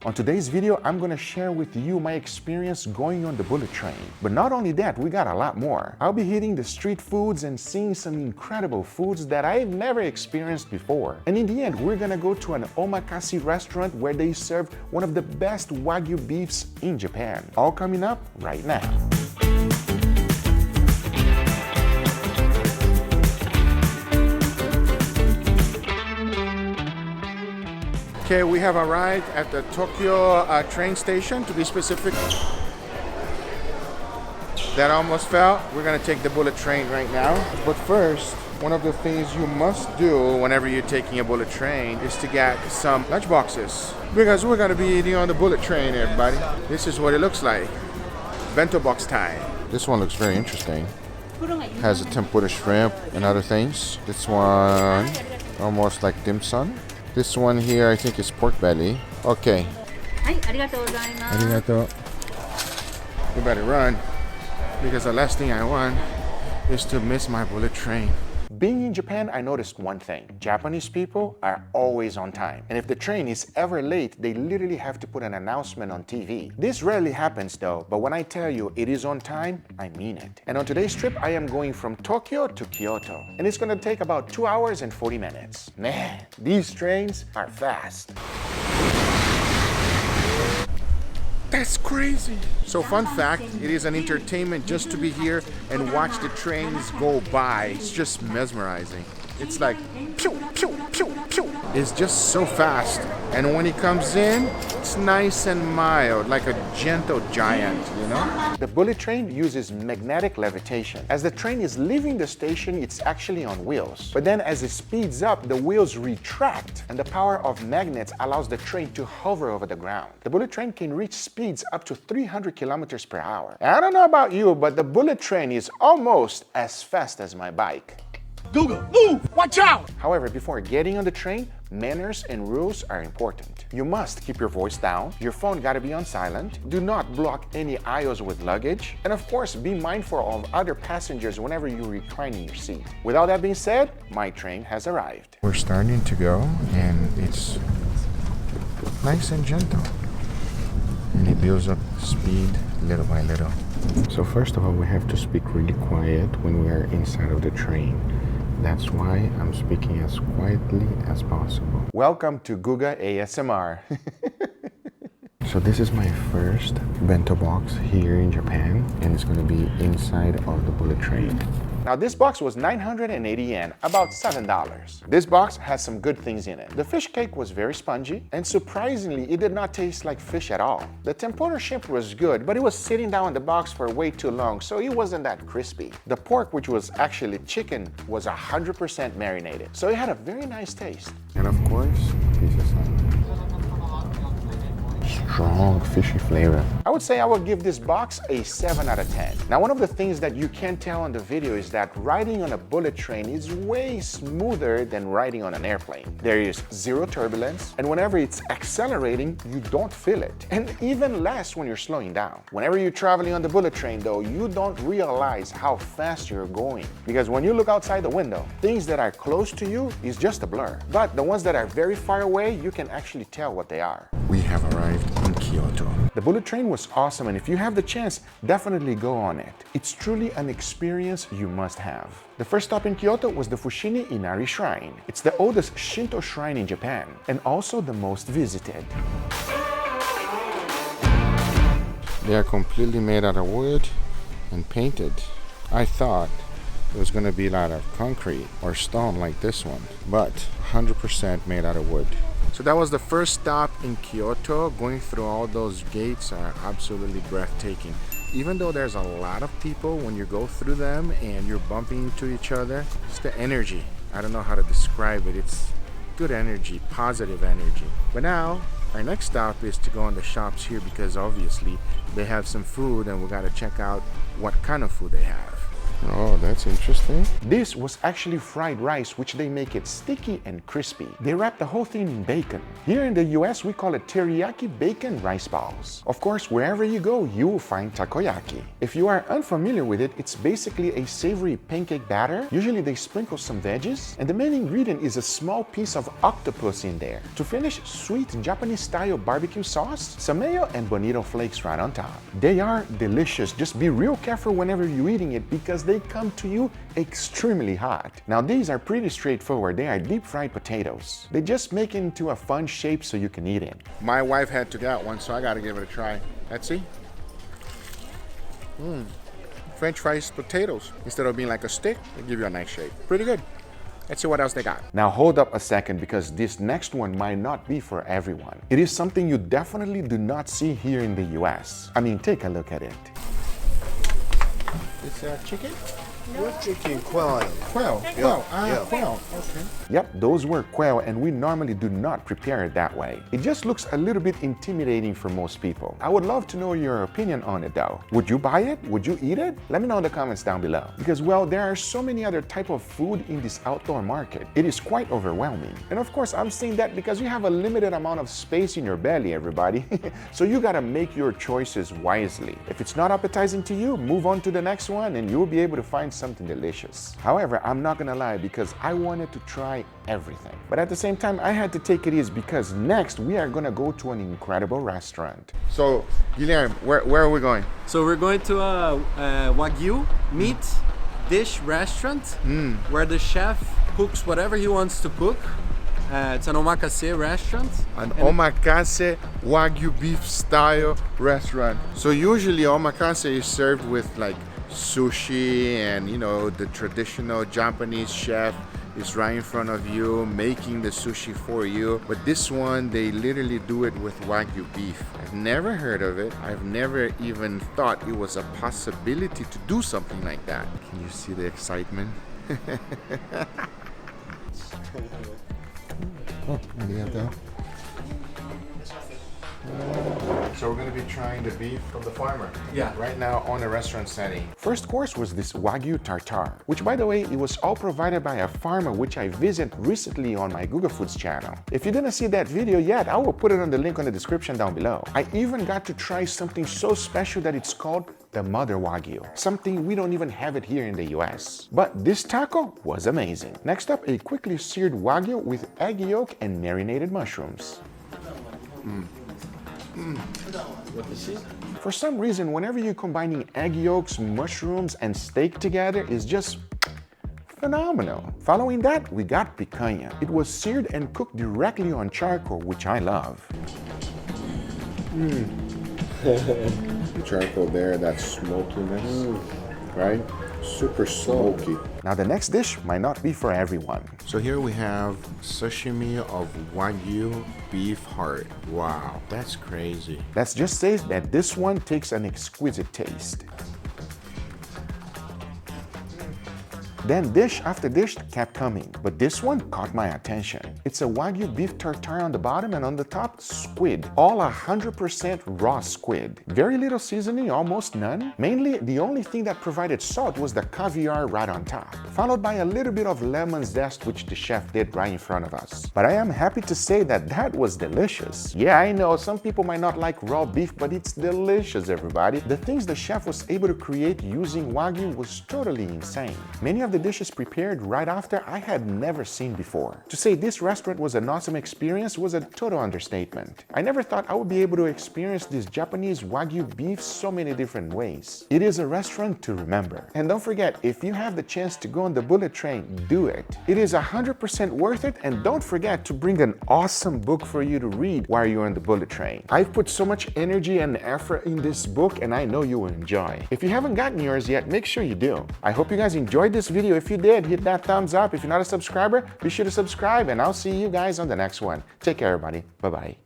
On today's video, I'm gonna share with you my experience going on the bullet train. But not only that, we got a lot more. I'll be hitting the street foods and seeing some incredible foods that I've never experienced before. And in the end, we're gonna go to an omakase restaurant where they serve one of the best Wagyu beefs in Japan. All coming up right now. Okay, we have arrived at the Tokyo train station, to be specific. That almost fell. We're gonna take the bullet train right now. But first, one of the things you must do whenever you're taking a bullet train is to get some lunch boxes. Because we're gonna be eating on the bullet train, everybody. This is what it looks like. Bento box time. This one looks very interesting. Has a tempura shrimp and other things. This one, almost like dim sum. This one here, I think, is pork belly. Okay. Arigato. We better run, because the last thing I want is to miss my bullet train. Being in Japan, I noticed one thing. Japanese people are always on time. And if the train is ever late, they literally have to put an announcement on TV. This rarely happens though, but when I tell you it is on time, I mean it. And on today's trip, I am going from Tokyo to Kyoto. And it's gonna take about 2 hours and 40 minutes. Man, these trains are fast. That's crazy. So fun fact, it is an entertainment just to be here and watch the trains go by. It's just mesmerizing. It's like pew, pew, pew, pew. It's just so fast. And when it comes in, it's nice and mild, like a gentle giant, you know? The bullet train uses magnetic levitation. As the train is leaving the station, it's actually on wheels. But then as it speeds up, the wheels retract, and the power of magnets allows the train to hover over the ground. The bullet train can reach speeds up to 300 kilometers per hour. And I don't know about you, but the bullet train is almost as fast as my bike. Google, move! Watch out! However, before getting on the train, manners and rules are important. You must keep your voice down, your phone gotta be on silent, do not block any aisles with luggage, and of course, be mindful of other passengers whenever you recline in your seat. With all that being said, my train has arrived. We're starting to go, and it's nice and gentle. And it builds up speed little by little. So first of all, we have to speak really quiet when we are inside of the train. That's why I'm speaking as quietly as possible. Welcome to Guga ASMR. So this is my first bento box here in Japan, and it's gonna be inside of the bullet train. Now this box was 980 yen, about $7. This box has some good things in it. The fish cake was very spongy, and surprisingly, it did not taste like fish at all. The tempura shrimp was good, but it was sitting down in the box for way too long, so it wasn't that crispy. The pork, which was actually chicken, was 100% marinated, so it had a very nice taste. And of course, this is strong fishy flavor. I would say I would give this box a 7 out of 10. Now, one of the things that you can't tell on the video is that riding on a bullet train is way smoother than riding on an airplane. There is zero turbulence, and whenever it's accelerating, you don't feel it. And even less when you're slowing down. Whenever you're traveling on the bullet train though, you don't realize how fast you're going. Because when you look outside the window, things that are close to you is just a blur. But the ones that are very far away, you can actually tell what they are. We have arrived in Kyoto. The bullet train was awesome, and if you have the chance, definitely go on it. It's truly an experience you must have. The first stop in Kyoto was the Fushimi Inari Shrine. It's the oldest Shinto shrine in Japan, and also the most visited. They are completely made out of wood and painted. I thought it was going to be out of concrete or stone like this one, but 100% made out of wood. So that was the first stop in Kyoto. Going through all those gates are absolutely breathtaking. Even though there's a lot of people, when you go through them and you're bumping into each other, it's the energy. I don't know how to describe it. It's good energy, positive energy. But now, our next stop is to go in the shops here, because obviously they have some food and we gotta check out what kind of food they have. Oh, that's interesting. This was actually fried rice, which they make it sticky and crispy. They wrap the whole thing in bacon. Here in the US, we call it teriyaki bacon rice balls. Of course, wherever you go, you will find takoyaki. If you are unfamiliar with it, it's basically a savory pancake batter. Usually they sprinkle some veggies, and the main ingredient is a small piece of octopus in there. To finish, sweet Japanese-style barbecue sauce, some mayo, and bonito flakes right on top. They are delicious. Just be real careful whenever you're eating it because they come to you extremely hot. Now these are pretty straightforward. They are deep fried potatoes. They just make it into a fun shape so you can eat it. My wife had to get one, so I gotta give it a try. Let's see. French fries potatoes. Instead of being like a stick, they give you a nice shape. Pretty good. Let's see what else they got. Now hold up a second because this next one might not be for everyone. It is something you definitely do not see here in the US. I mean, take a look at it. It's chicken? No. Chicken, quail. Quail. Quail. Okay. Yep, those were quail, and we normally do not prepare it that way. It just looks a little bit intimidating for most people. I would love to know your opinion on it though. Would you buy it? Would you eat it? Let me know in the comments down below. Because, well, there are so many other type of food in this outdoor market. It is quite overwhelming. And of course, I'm saying that because you have a limited amount of space in your belly, everybody. So you gotta make your choices wisely. If it's not appetizing to you, move on to the next one and you'll be able to find something delicious. However, I'm not gonna lie because I wanted to try everything. But at the same time, I had to take it easy because next we are gonna go to an incredible restaurant. So, Guilherme, where are we going? So we're going to a Wagyu meat dish restaurant where the chef cooks whatever he wants to cook. It's an omakase restaurant. An omakase Wagyu beef style restaurant. So usually omakase is served with like sushi, and you know, the traditional Japanese chef is right in front of you making the sushi for you. But this one, they literally do it with Wagyu beef. I've never heard of it. I've never even thought it was a possibility to do something like that. Can you see the excitement? So we're going to be trying the beef from the farmer. Yeah. Right now on a restaurant setting. First course was this Wagyu tartare, which by the way, it was all provided by a farmer which I visited recently on my Google Foods channel. If you didn't see that video yet, I will put it on the link on the description down below. I even got to try something so special that it's called the Mother Wagyu. Something we don't even have it here in the US. But this taco was amazing. Next up, a quickly seared Wagyu with egg yolk and marinated mushrooms. For some reason, whenever you're combining egg yolks, mushrooms, and steak together, it's just phenomenal. Following that, we got picanha. It was seared and cooked directly on charcoal, which I love. Charcoal there, that smokiness, right? Super smoky. Now the next dish might not be for everyone. So here we have sashimi of Wagyu beef heart. Wow, that's crazy. Let's just say that this one takes an exquisite taste. Then dish after dish kept coming, but this one caught my attention. It's a Wagyu beef tartare on the bottom, and on the top, squid. All 100% raw squid. Very little seasoning, almost none. Mainly, the only thing that provided salt was the caviar right on top, followed by a little bit of lemon zest, which the chef did right in front of us. But I am happy to say that that was delicious. Yeah, I know, some people might not like raw beef, but it's delicious, everybody. The things the chef was able to create using Wagyu was totally insane. Many of the dishes prepared right after I had never seen before. To say this restaurant was an awesome experience was a total understatement. I never thought I would be able to experience this Japanese Wagyu beef so many different ways. It is a restaurant to remember. And don't forget, if you have the chance to go on the bullet train, do it. It is 100% worth it, and don't forget to bring an awesome book for you to read while you're on the bullet train. I've put so much energy and effort in this book, and I know you will enjoy. If you haven't gotten yours yet, make sure you do. I hope you guys enjoyed this video. If you did, hit that thumbs up. If you're not a subscriber, be sure to subscribe, and I'll see you guys on the next one. Take care, everybody. Bye-bye.